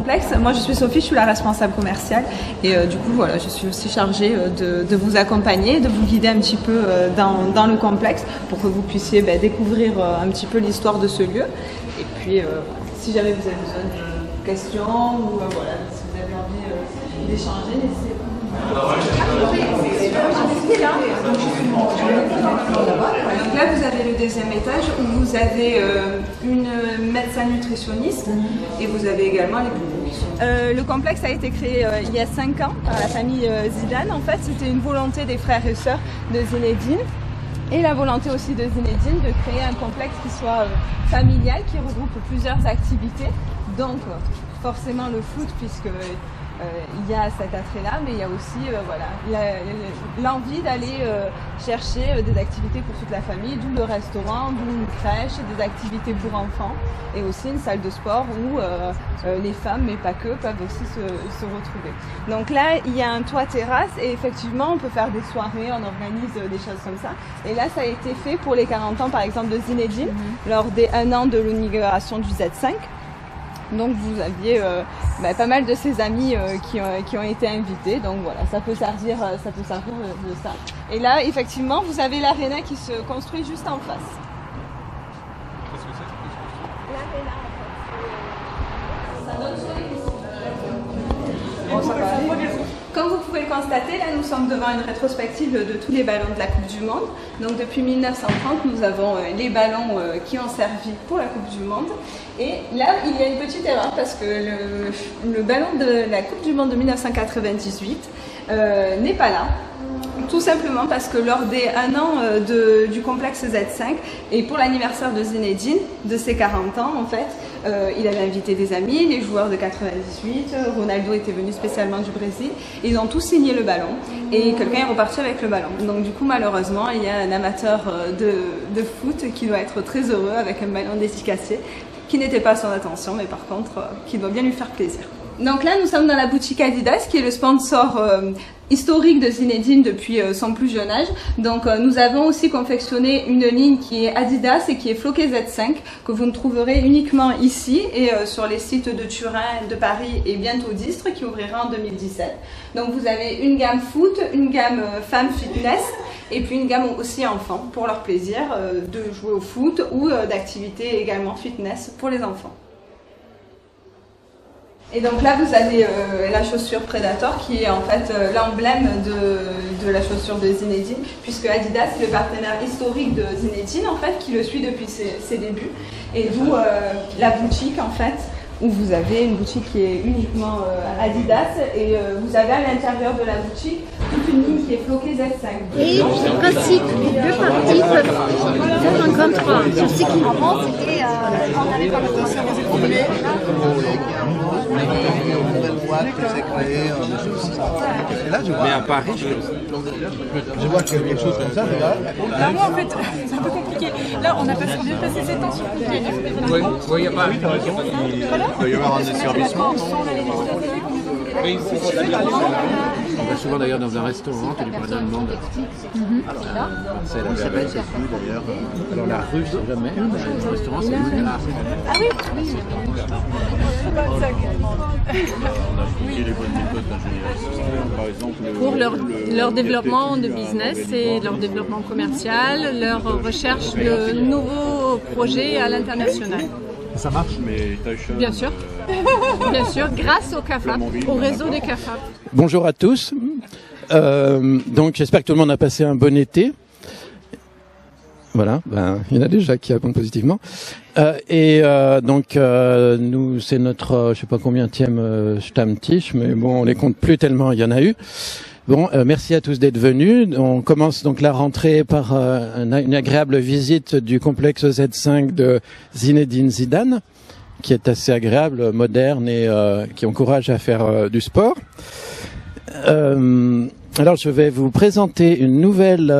complexe. Moi, je suis Sophie, je suis la responsable commerciale et du coup, voilà, je suis aussi chargée de vous accompagner, de vous guider un petit peu dans le complexe pour que vous puissiez découvrir un petit peu l'histoire de ce lieu. Et puis, si jamais vous avez besoin de questions ou voilà, si vous avez envie d'échanger, n'hésitez pas. Donc là, vous avez le deuxième étage où vous avez une médecin nutritionniste et vous avez également les poupées. Le complexe a été créé il y a 5 ans par la famille Zidane. En fait, c'était une volonté des frères et sœurs de Zinedine et la volonté aussi de Zinedine de créer un complexe qui soit familial, qui regroupe plusieurs activités. Donc, forcément le foot puisque il y a cet attrait-là, mais il y a aussi l'envie d'aller chercher des activités pour toute la famille, d'où le restaurant, d'où une crèche, des activités pour enfants et aussi une salle de sport où les femmes, mais pas que, peuvent aussi se retrouver. Donc là, il y a un toit terrasse et effectivement, on peut faire des soirées, on organise des choses comme ça. Et là, ça a été fait pour les 40 ans, par exemple, de Zinedine, lors des 1 an de l'inauguration du Z5. Donc vous aviez pas mal de ses amis qui ont été invités, donc voilà, ça peut servir de ça. Et là, effectivement, vous avez l'aréna qui se construit juste en face. Qu'est-ce que c'est? L'aréna, en fait, ça donne sur les bon, ça va aller. Comme vous pouvez le constater, là nous sommes devant une rétrospective de tous les ballons de la Coupe du Monde. Donc depuis 1930, nous avons les ballons qui ont servi pour la Coupe du Monde. Et là, il y a une petite erreur parce que le ballon de la Coupe du Monde de 1998 n'est pas là. Tout simplement parce que lors des 1 an du complexe Z5 et pour l'anniversaire de Zinedine, de ses 40 ans en fait, il avait invité des amis, les joueurs de 98, Ronaldo était venu spécialement du Brésil, et ils ont tous signé le ballon et quelqu'un est reparti avec le ballon. Donc du coup malheureusement il y a un amateur de foot qui doit être très heureux avec un ballon dédicacé qui n'était pas à son attention mais par contre qui doit bien lui faire plaisir. Donc là nous sommes dans la boutique Adidas qui est le sponsor historique de Zinedine depuis son plus jeune âge. Donc nous avons aussi confectionné une ligne qui est Adidas et qui est floquée Z5 que vous ne trouverez uniquement ici et sur les sites de Turin, de Paris et bientôt d'Istres qui ouvrira en 2017. Donc vous avez une gamme foot, une gamme femme fitness et puis une gamme aussi enfants pour leur plaisir de jouer au foot ou d'activités également fitness pour les enfants. Et donc là, vous avez la chaussure Predator qui est en fait l'emblème de la chaussure de Zinedine, puisque Adidas est le partenaire historique de Zinedine en fait, qui le suit depuis ses débuts. Et d'où la boutique en fait, où vous avez une boutique qui est uniquement Adidas et vous avez à l'intérieur de la boutique toute une ligne qui est floquée Z5. Et en principe, les deux parties peuvent faire un contrat. Je sais qu'avant, c'était on n'avait pas le conscience Mais à Paris, je vois qu'il y a quelque chose comme ça, mais là... Là, moi, en fait, c'est un peu compliqué. Là, on vient de passer 7 ans sur le compliqué. oui, il n'y a pas. Il doit y avoir un asservissement. Oui, on va souvent d'ailleurs dans un restaurant, tu lui parles d'un demande. C'est la s'appelle cette rue d'ailleurs. Alors la rue, c'est jamais. Le restaurant, c'est rue. Ah oui, oui. On a appliqué les bonnes méthodes d'ingénierie. Par exemple, pour leur développement de business et leur développement commercial, leur recherche de nouveaux projets à l'international. Ça marche? Bien sûr. Bien sûr, grâce au CAFAP, au réseau des CAFAP. Bonjour à tous. Donc j'espère que tout le monde a passé un bon été. Voilà, il y en a déjà qui répondent positivement. Donc nous, c'est notre, je sais pas combienième Stammtisch, mais bon, on les compte plus tellement il y en a eu. Bon, merci à tous d'être venus. On commence donc la rentrée par une agréable visite du complexe Z5 de Zinedine Zidane, qui est assez agréable, moderne et qui encourage à faire du sport. Alors, je vais vous présenter une nouvelle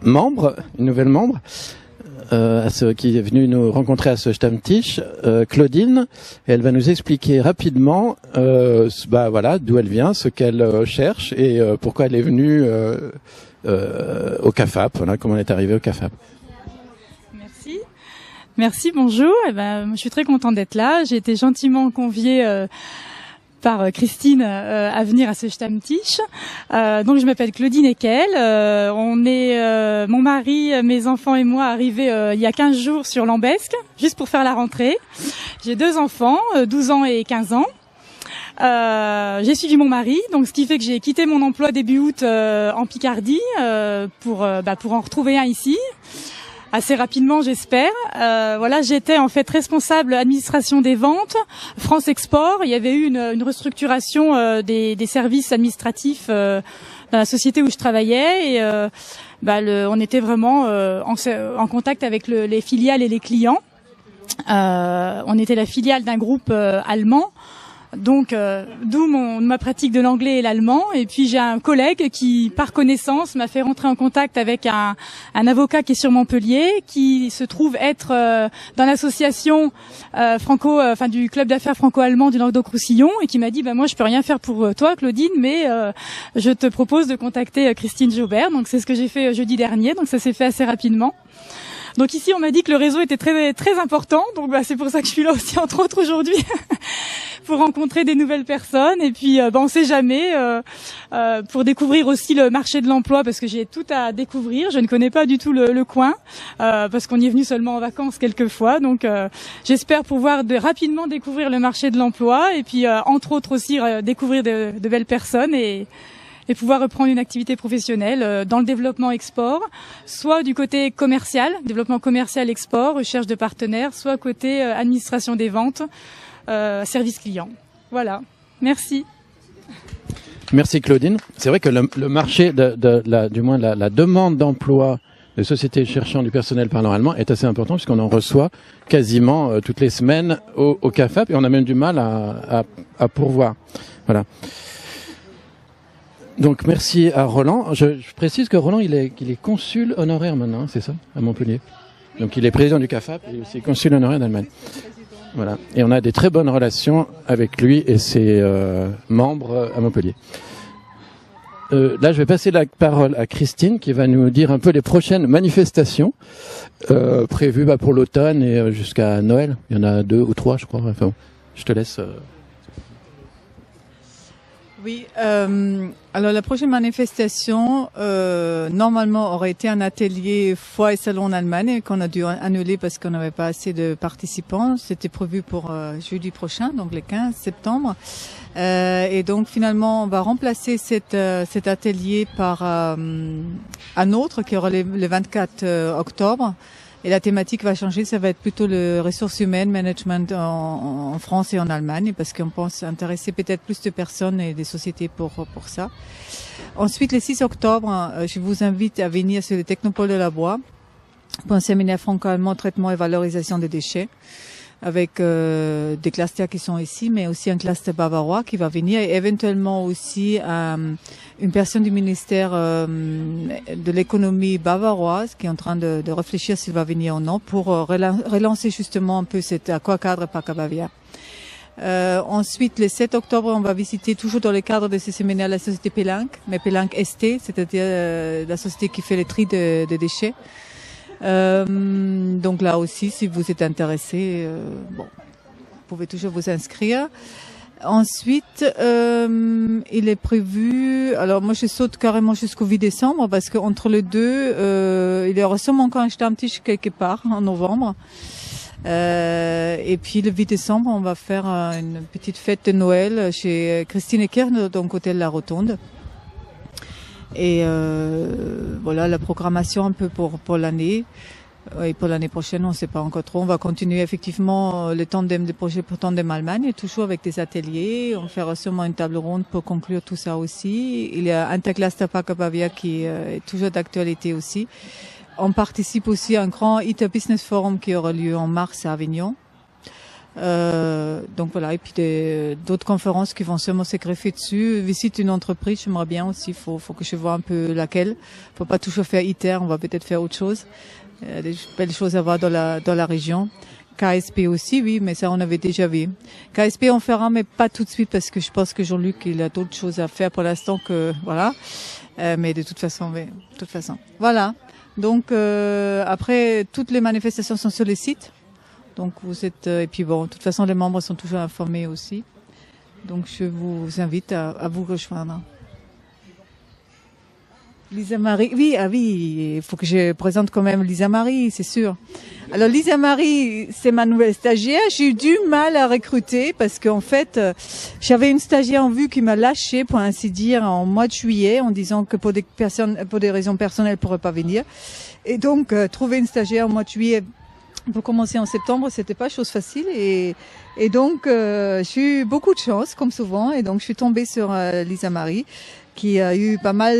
membre, qui est venue nous rencontrer à ce Stammtisch, Claudine. Et elle va nous expliquer rapidement, d'où elle vient, ce qu'elle cherche et pourquoi elle est venue au CAFAP. Voilà, comment elle est arrivée au CAFAP. Merci. Merci, bonjour. Je suis très contente d'être là. J'ai été gentiment conviée par Christine à venir à ce Stammtisch. Donc je m'appelle Claudine Eckel. On est mon mari, mes enfants et moi arrivés il y a 15 jours sur Lambesc, juste pour faire la rentrée. J'ai 2 enfants, 12 ans et 15 ans. J'ai suivi mon mari, donc ce qui fait que j'ai quitté mon emploi début août en Picardie pour en retrouver un ici. Assez rapidement, j'espère. Voilà, j'étais en fait responsable administration des ventes, France Export. Il y avait eu une restructuration des services administratifs dans la société où je travaillais et on était vraiment en contact avec les filiales et les clients. On était la filiale d'un groupe allemand. Donc, d'où ma pratique de l'anglais et l'allemand. Et puis, j'ai un collègue qui, par connaissance, m'a fait rentrer en contact avec un avocat qui est sur Montpellier, qui se trouve être dans l'association du club d'affaires franco-allemand du Languedoc-Roussillon, et qui m'a dit, moi, je peux rien faire pour toi, Claudine, mais je te propose de contacter Christine Jaubert. Donc, c'est ce que j'ai fait jeudi dernier. Donc, ça s'est fait assez rapidement. Donc ici, on m'a dit que le réseau était très très important, donc c'est pour ça que je suis là aussi, entre autres, aujourd'hui, pour rencontrer des nouvelles personnes. Et puis, on sait jamais, pour découvrir aussi le marché de l'emploi, parce que j'ai tout à découvrir. Je ne connais pas du tout le coin, parce qu'on y est venu seulement en vacances quelquefois. Donc, j'espère pouvoir rapidement découvrir le marché de l'emploi, et puis, entre autres aussi, découvrir de belles personnes et pouvoir reprendre une activité professionnelle dans le développement export, soit du côté commercial, développement commercial export, recherche de partenaires, soit côté administration des ventes, service client. Voilà. Merci. Merci Claudine. C'est vrai que le marché la demande d'emploi de sociétés cherchant du personnel parlant allemand est assez important puisqu'on en reçoit quasiment toutes les semaines au CAFAP et on a même du mal à pourvoir. Voilà. Donc merci à Roland. Je précise que Roland il est consul honoraire maintenant, c'est ça, à Montpellier. Donc il est président du CAFAP et aussi consul honoraire d'Allemagne. Voilà. Et on a des très bonnes relations avec lui et ses membres à Montpellier. Là, je vais passer la parole à Christine qui va nous dire un peu les prochaines manifestations prévues pour l'automne et jusqu'à Noël. Il y en a 2 ou 3, je crois. Enfin, je te laisse. Oui, alors la prochaine manifestation, normalement, aurait été un atelier foire et salon en Allemagne qu'on a dû annuler parce qu'on n'avait pas assez de participants. C'était prévu pour jeudi prochain, donc le 15 septembre. Et donc finalement, on va remplacer cet atelier par un autre qui aura le 24 octobre. Et la thématique va changer, ça va être plutôt le ressources humaines, management en France et en Allemagne, parce qu'on pense intéresser peut-être plus de personnes et des sociétés pour ça. Ensuite, le 6 octobre, je vous invite à venir sur le Technopole de la Bois pour un séminaire franco-allemand traitement et valorisation des déchets, avec des clusters qui sont ici, mais aussi un cluster bavarois qui va venir, et éventuellement aussi une personne du ministère de l'économie bavaroise qui est en train de réfléchir s'il va venir ou non pour relancer justement un peu cet aquacadre PACA Bavia. Ensuite, le 7 octobre, on va visiter toujours dans le cadre de ce séminaire la société Pelanc, mais Pelanc ST, c'est-à-dire la société qui fait le tri de déchets. Donc là aussi, si vous êtes intéressé, vous pouvez toujours vous inscrire. Ensuite, il est prévu. Alors moi, je saute carrément jusqu'au 8 décembre parce qu'entre les deux, il y aura sûrement encore un Stammtisch quelque part en novembre. Et puis le 8 décembre, on va faire une petite fête de Noël chez Christine Eckel, donc hôtel La Rotonde. Et voilà la programmation un peu pour l'année. Et pour l'année prochaine, on ne sait pas encore trop. On va continuer effectivement le tandem des projets pour Tandem Allemagne, toujours avec des ateliers. On fera sûrement une table ronde pour conclure tout ça aussi. Il y a Intercluster PACA Bavia qui est toujours d'actualité aussi. On participe aussi à un grand ITER Business Forum qui aura lieu en mars à Avignon. Donc voilà, et puis d'autres conférences qui vont sûrement se greffer dessus. Visite une entreprise, j'aimerais bien aussi. Faut que je vois un peu laquelle. Faut pas toujours faire ITER, on va peut-être faire autre chose. Des belles choses à voir dans la région. KSP aussi, oui, mais ça on avait déjà vu. KSP on fera, mais pas tout de suite parce que je pense que Jean-Luc il a d'autres choses à faire pour l'instant que voilà. Mais de toute façon, voilà. Donc après toutes les manifestations sont sur le site. Donc vous êtes et puis bon, de toute façon les membres sont toujours informés aussi. Donc je vous invite à vous rejoindre. Lisa Marie, oui, il faut que je présente quand même Lisa Marie, c'est sûr. Alors Lisa Marie, c'est ma nouvelle stagiaire. J'ai eu du mal à recruter parce qu'en fait, j'avais une stagiaire en vue qui m'a lâché, pour ainsi dire, en mois de juillet, en disant que pour des raisons personnelles, elle pourrait pas venir. Et donc, trouver une stagiaire en mois de juillet pour commencer en septembre, c'était pas chose facile. Et donc, j'ai eu beaucoup de chance, comme souvent. Et donc, je suis tombée sur Lisa Marie, qui a eu pas mal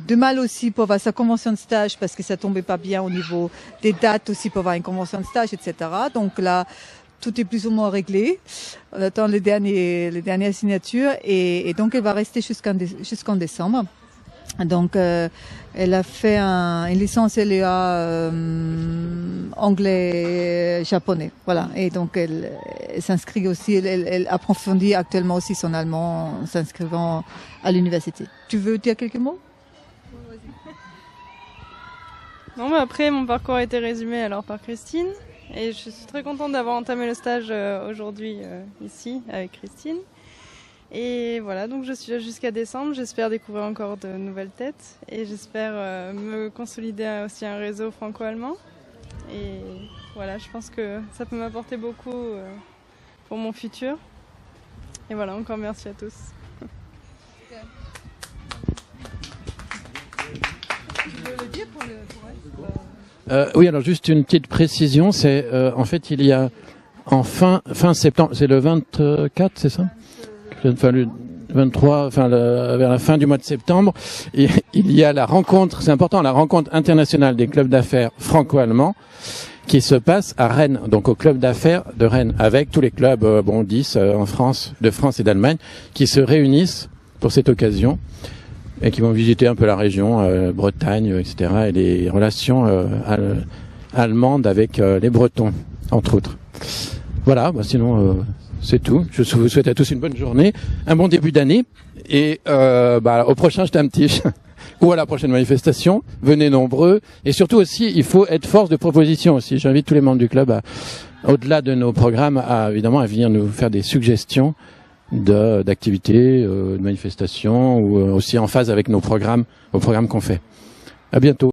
de mal aussi pour avoir sa convention de stage parce que ça tombait pas bien au niveau des dates aussi pour avoir une convention de stage, etc. Donc là, tout est plus ou moins réglé. On attend les dernières signatures et donc elle va rester jusqu'en décembre. Donc elle a fait une licence LEA anglais-japonais, voilà. Et donc elle s'inscrit aussi, elle approfondit actuellement aussi son allemand en s'inscrivant à l'université. Tu veux dire quelques mots? Non, mais après mon parcours a été résumé alors par Christine et je suis très contente d'avoir entamé le stage aujourd'hui ici avec Christine. Et voilà, donc je suis là jusqu'à décembre, j'espère découvrir encore de nouvelles têtes et j'espère me consolider aussi un réseau franco-allemand. Et voilà, je pense que ça peut m'apporter beaucoup pour mon futur. Et voilà, encore merci à tous. Oui, alors juste une petite précision, c'est en fait il y a en fin septembre, c'est le 24, c'est ça? Enfin, le 23, enfin vers la fin du mois de septembre, il y a la rencontre, c'est important, la rencontre internationale des clubs d'affaires franco-allemands qui se passe à Rennes, donc au club d'affaires de Rennes, avec tous les clubs, 10 en France, de France et d'Allemagne, qui se réunissent pour cette occasion et qui vont visiter un peu la région, Bretagne, etc. et les relations allemandes avec les Bretons, entre autres. Voilà, sinon c'est tout. Je vous souhaite à tous une bonne journée, un bon début d'année et au prochain Stammtisch ou à la prochaine manifestation. Venez nombreux et surtout aussi, il faut être force de proposition aussi. J'invite tous les membres du club, au-delà de nos programmes, à venir nous faire des suggestions d'activités, de manifestations ou aussi en phase avec nos programmes, aux programmes qu'on fait. À bientôt.